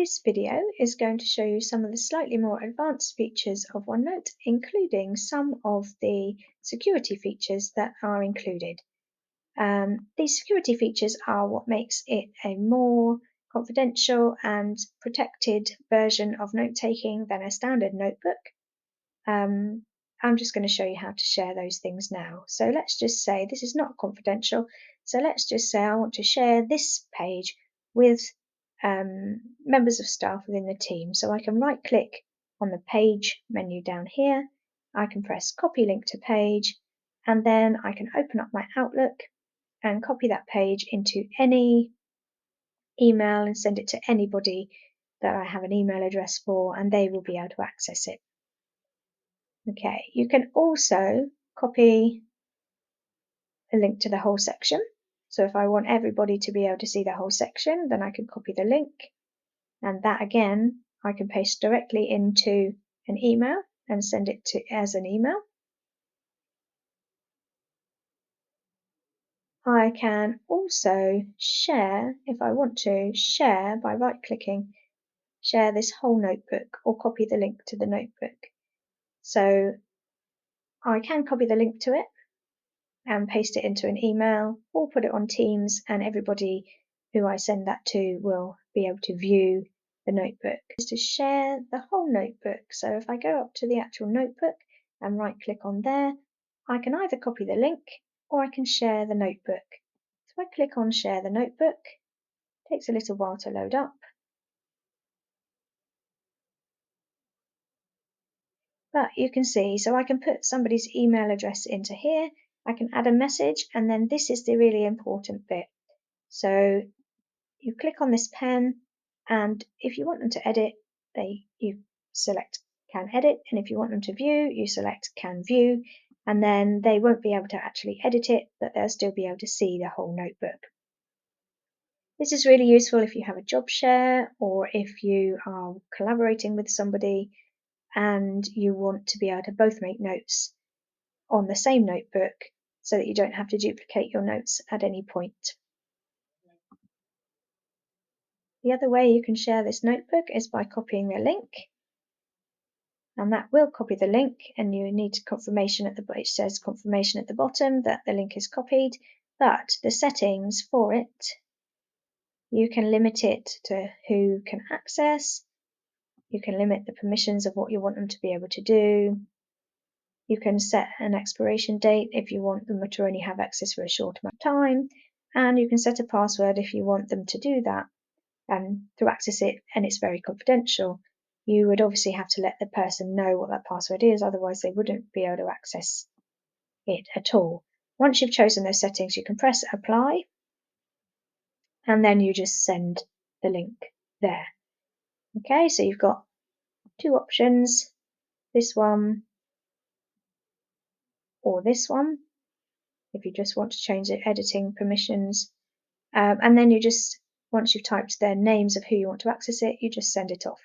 This video is going to show you some of the slightly more advanced features of OneNote, including some of the security features that are included. These security features are what makes it a more confidential and protected version of note-taking than a standard notebook. I'm just going to show you how to share those things now. So let's just say this is not confidential. So let's just say I want to share this page with members of staff within the team. So I can right click on the page menu down here. I can press copy link to page, and then I can open up my Outlook and copy that page into any email and send it to anybody that I have an email address for, and they will be able to access it. Okay, you can also copy a link to the whole section. So if I want everybody to be able to see the whole section, then I can copy the link, and that again I can paste directly into an email and send it to as an email. I can also share, if I want to, share by right clicking, share this whole notebook or copy the link to the notebook. So I can copy the link to it and paste it into an email or put it on Teams, and everybody who I send that to will be able to view the notebook. Is to share the whole notebook. So if I go up to the actual notebook and right click on there, I can either copy the link or I can share the notebook. So I click on share the notebook, it takes a little while to load up. But you can see, so I can put somebody's email address into here, I can add a message, and then this is the really important bit. So you click on this pen, and if you want them to edit, you select can edit, and if you want them to view, you select can view, and then they won't be able to actually edit it, but they'll still be able to see the whole notebook. This is really useful if you have a job share or if you are collaborating with somebody and you want to be able to both make notes on the same notebook so that you don't have to duplicate your notes at any point. The other way you can share this notebook is by copying the link, and that will copy the link, and you need confirmation at the it says confirmation at the bottom that the link is copied, but the settings for it, you can limit it to who can access, you can limit the permissions of what you want them to be able to do, you can set an expiration date if you want them to only have access for a short amount of time, and you can set a password if you want them to do that and to access it, and it's very confidential. You would obviously have to let the person know what that password is, otherwise they wouldn't be able to access it at all. Once you've chosen those settings, you can press apply, and then you just send the link there. Okay, so you've got two options, this one or this one, if you just want to change the editing permissions. And then you just, once you've typed their names of who you want to access it, you just send it off.